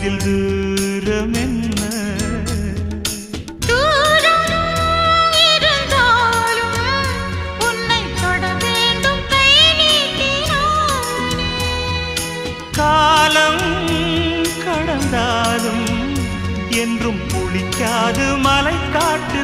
அதில் தூரம் என்ன தூரம் இருந்தாலும் உன்னை தொட வேண்டும் கை நீட்டினானே காலம் கடந்தாலும் என்றும் புளிக்காது மலை காட்டு